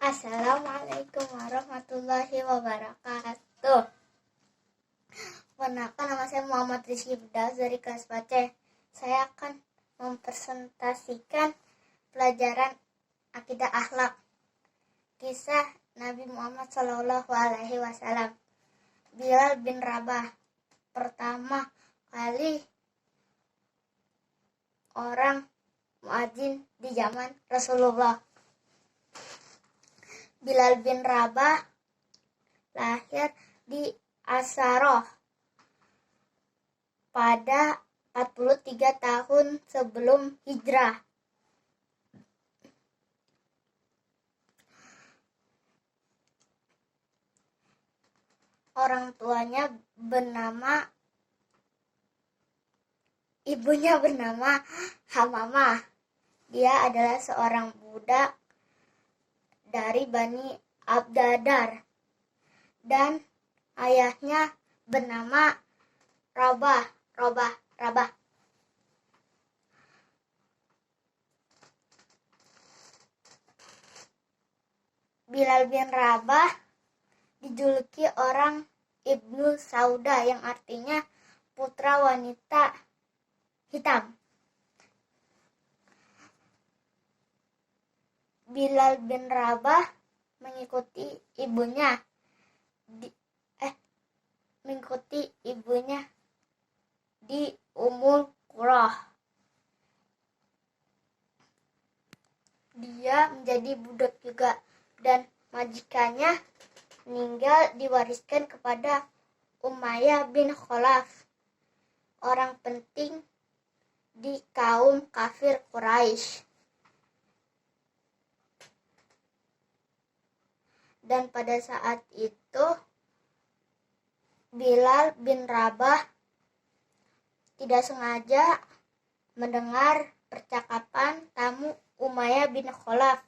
Assalamualaikum warahmatullahi wabarakatuh. Perkenalkan, nama saya Muhammad Rizky Firdaus dari kelas 4C. Saya akan mempresentasikan pelajaran akidah akhlak. Kisah Nabi Muhammad SAW. Bilal bin Rabah, pertama kali orang muadzin di zaman Rasulullah. Bilal bin Rabah lahir di Asaroh pada 43 tahun sebelum hijrah. Ibunya bernama Hamamah. Dia adalah seorang budak dari Bani Abdadar, dan ayahnya bernama Rabah. Bilal bin Rabah dijuluki orang Ibnu Sauda, yang artinya putra wanita hitam. Bilal bin Rabah mengikuti ibunya di Ummul Qura. Dia menjadi budak juga, dan majikannya meninggal diwariskan kepada Umayyah bin Khalaf, orang penting di kaum kafir Quraisy. Dan pada saat itu Bilal bin Rabah tidak sengaja mendengar percakapan tamu Umayyah bin Khalaf.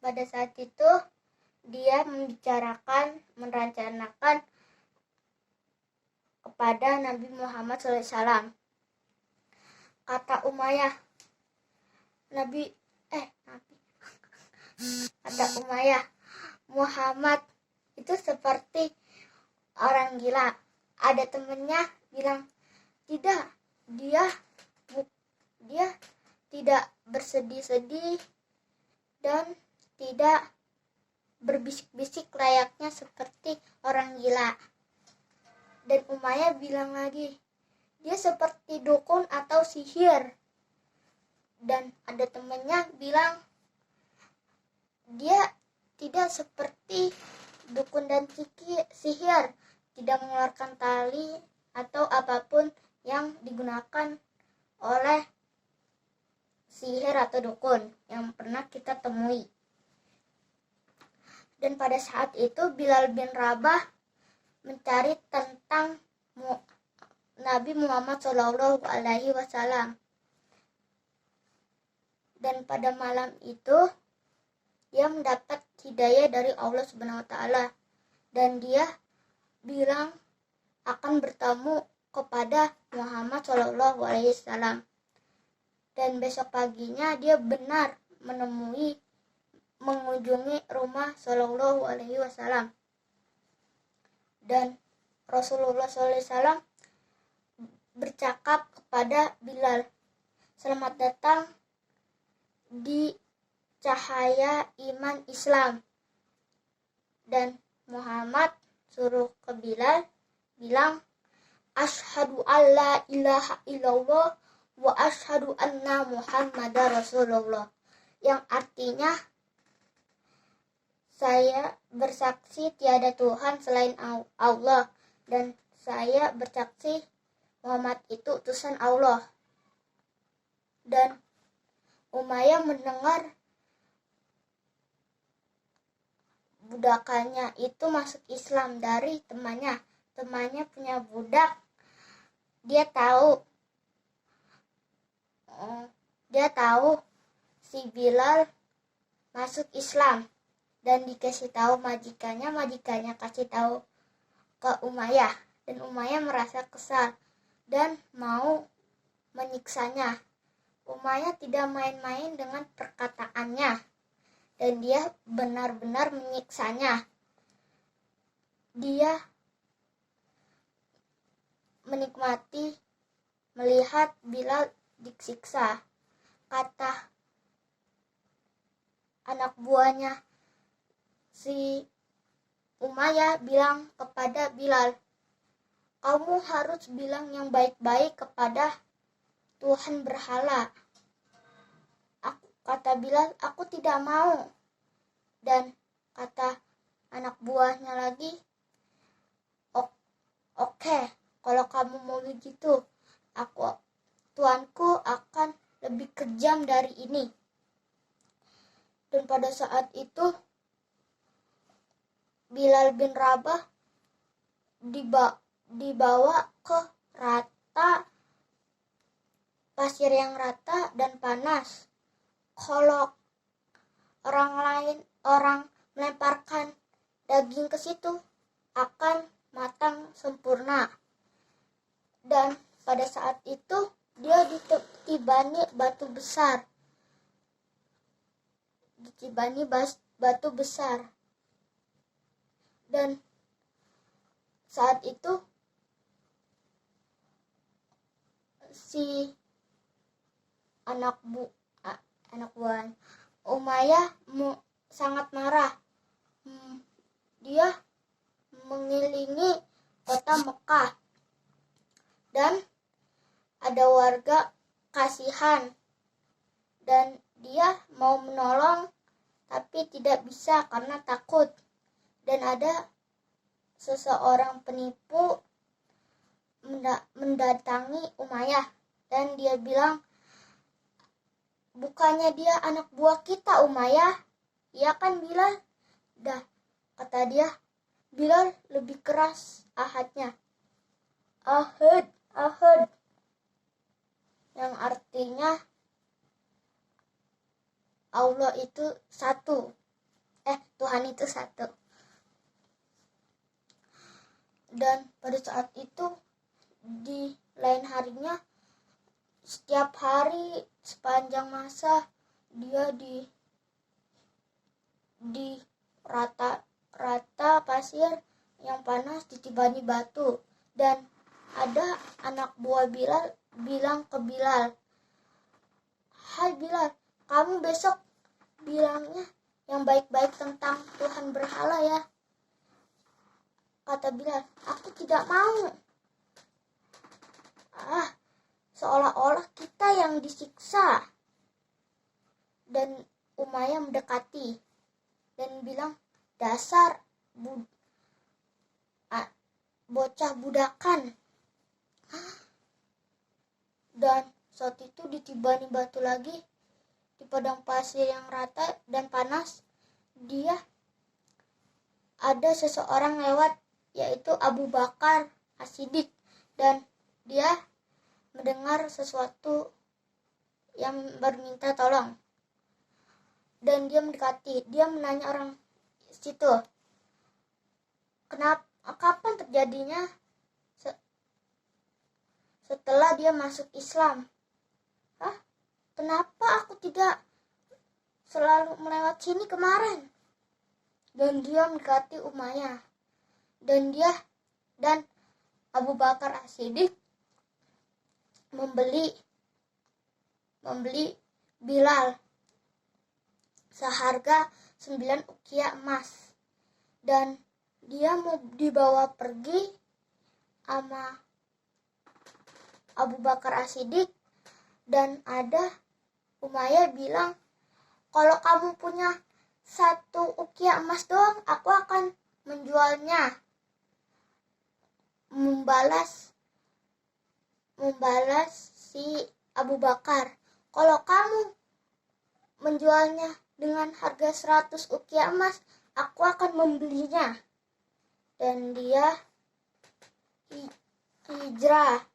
Pada saat itu dia merencanakan kepada Nabi Muhammad SAW. Kata Umayyah, Muhammad itu seperti orang gila. Ada temannya bilang, tidak, dia tidak bersedih-sedih dan tidak berbisik-bisik layaknya seperti orang gila. Dan Umayyah bilang lagi, dia seperti dukun atau sihir. Dan ada temannya bilang, dia tidak seperti dukun dan sihir, tidak mengeluarkan tali atau apapun yang digunakan oleh sihir atau dukun yang pernah kita temui. Dan pada saat itu Bilal bin Rabah mencari tentang Nabi Muhammad SAW. Dan pada malam itu dia mendapat hidayah dari Allah Subhanahu wa Ta'ala, dan dia bilang akan bertemu kepada Muhammad SAW. Dan besok paginya dia benar mengunjungi rumah Sallallahu Alaihi Wasallam. Dan Rasulullah SAW bercakap kepada Bilal, selamat datang di cahaya iman Islam. Dan Muhammad suruh ke Bilal bilang, asyhadu alla ilaha illallah wa asyhadu anna Muhammadar Rasulullah, yang artinya saya bersaksi tiada Tuhan selain Allah, dan saya bersaksi Muhammad itu utusan Allah. Dan Umayyah mendengar budakannya itu masuk Islam dari temannya. Temannya punya budak. Dia tahu si Bilal masuk Islam, dan dikasih tahu majikannya kasih tahu ke Umayyah, dan Umayyah merasa kesal dan mau menyiksanya. Umayyah tidak main-main dengan perkataannya, dan dia benar-benar menyiksanya. Dia menikmati melihat Bilal disiksa. Kata anak buahnya si Umayyah bilang kepada Bilal, kamu harus bilang yang baik-baik kepada Tuhan berhala. Kata Bilal, aku tidak mau. Dan kata anak buahnya lagi, oke, kalau kamu mau begitu, tuanku akan lebih kejam dari ini. Dan pada saat itu Bilal bin Rabah dibawa ke pasir yang rata dan panas. Kalau orang melemparkan daging ke situ akan matang sempurna. Dan pada saat itu dia ditibani batu besar. Dan saat itu si anak buah Umayyah sangat marah. Dia mengelilingi kota Mekah, dan ada warga kasihan, dan dia mau menolong tapi tidak bisa karena takut. Dan ada seseorang penipu mendatangi Umayyah, dan dia bilang, bukannya dia anak buah kita, Umayyah? Iya kan, Bilal? Dah, kata dia, Bilal lebih keras ahadnya. Ahad. Yang artinya Allah itu satu. Tuhan itu satu. Dan pada saat itu di lain harinya, setiap hari sepanjang masa dia di rata pasir yang panas ditibani batu. Dan ada anak buah Bilal bilang ke Bilal, hai Bilal, kamu besok bilangnya yang baik-baik tentang Tuhan berhala ya. Kata Bilal, aku tidak mau. Seolah-olah kita yang disiksa. Dan Umayyah mendekati dan bilang, dasar bocah budakan. Dan saat itu ditibani batu lagi di padang pasir yang rata dan panas. Dia ada seseorang lewat, yaitu Abu Bakar As-Siddiq, dan dia mendengar sesuatu yang berminta tolong. Dan dia mendekati, dia menanya orang situ, kapan terjadinya setelah dia masuk Islam? Kenapa aku tidak selalu melewat sini kemarin? Dan dia mendekati Umayyah, dan Abu Bakar As-Siddiq membeli Bilal seharga 9 ukiah emas, dan dia mau dibawa pergi sama Abu Bakar As-Siddiq. Dan ada Umayyah bilang, kalau kamu punya 1 ukiah emas doang, aku akan menjualnya. Membalas si Abu Bakar, kalau kamu menjualnya dengan harga 100 ukiah emas, aku akan membelinya. Dan dia hijrah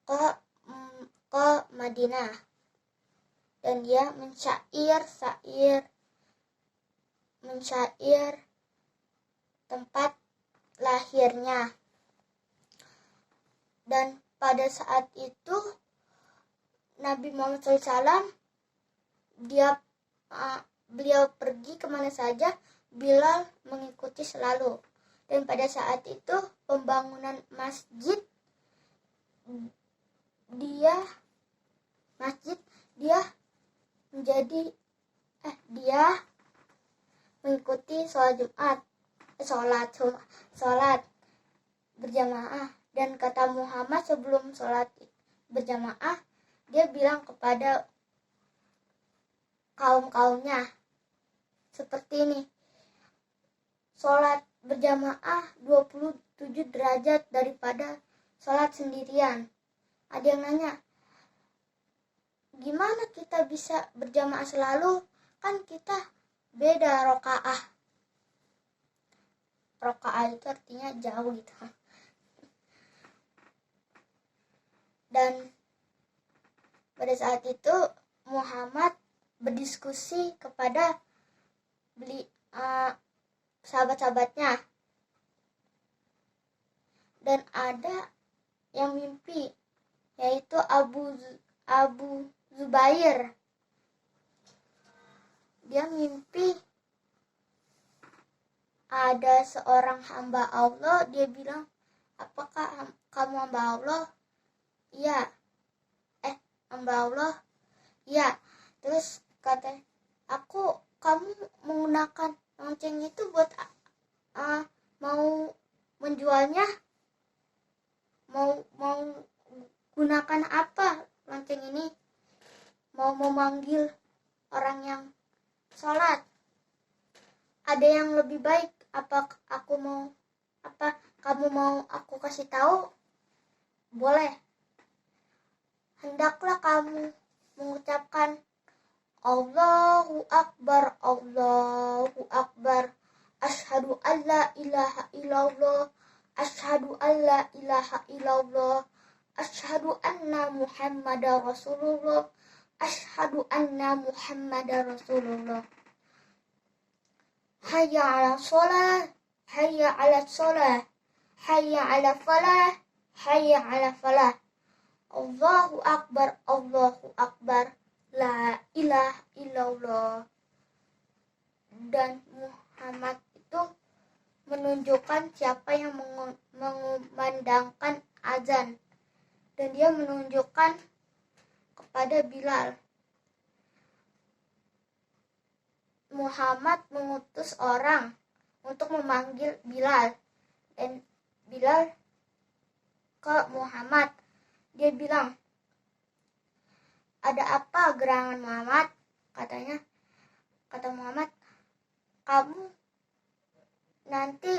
ke Madinah, dan dia mensyair tempat lahirnya. Dan pada saat itu Nabi Muhammad SAW, beliau pergi kemana saja, Bilal mengikuti selalu. Dan pada saat itu pembangunan masjid dia mengikuti sholat berjamaah. Dan kata Muhammad sebelum sholat berjamaah, dia bilang kepada kaum-kaumnya seperti ini, sholat berjamaah 27 derajat daripada sholat sendirian. Ada yang nanya, gimana kita bisa berjamaah selalu? Kan kita beda rokaah. Rokaah itu artinya jauh gitu. Dan pada saat itu Muhammad berdiskusi kepada sahabat-sahabatnya. Dan ada yang mimpi, yaitu Abu Zubair. Dia mimpi ada seorang hamba Allah. Dia bilang, apakah kamu hamba Allah? Iya. Hamba Allah? Iya. Terus kata, kamu menggunakan lonceng itu buat mau menjualnya? Mau gunakan apa lonceng ini? Mau memanggil orang yang sholat? Ada yang lebih baik? Apa kamu mau aku kasih tahu? Boleh. Hendaklah kamu mengucapkan Allahu Akbar, Allahu Akbar, asyhadu an la ilaha illallah, asyhadu an la ilaha illallah, asyhadu anna Muhammadar Rasulullah, asyhadu anna Muhammadar Rasulullah. Hayya 'ala shalah, hayya 'ala shalah, hayya 'ala falah, hayya 'ala falah. Allahu Akbar, Allahu Akbar, la ilaha illallah. Dan Muhammad itu menunjukkan siapa yang mengumandangkan azan. Dan dia menunjukkan kepada Bilal. Muhammad mengutus orang untuk memanggil Bilal. Dan Bilal ke Muhammad. Dia bilang, ada apa gerangan Muhammad? Kata Muhammad, kamu nanti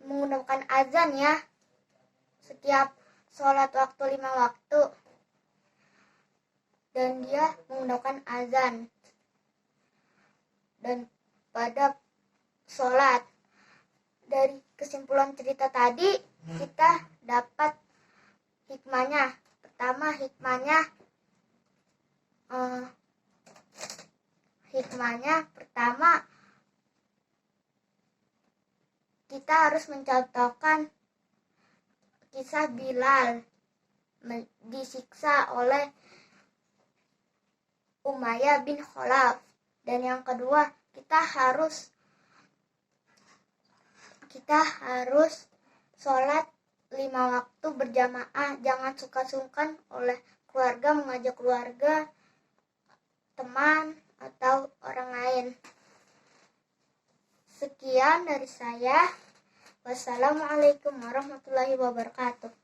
menggunakan azan ya, setiap sholat waktu 5 waktu. Dan dia menggunakan azan. Dan pada sholat, dari kesimpulan cerita tadi, kita dapat hikmahnya. Pertama, kita harus mencontohkan kisah Bilal disiksa oleh Umayyah bin Khalaf. Dan yang kedua, kita harus sholat 5 waktu berjamaah. Jangan sungkan oleh keluarga, mengajak keluarga, teman, atau orang lain. Sekian dari saya. Wassalamualaikum warahmatullahi wabarakatuh.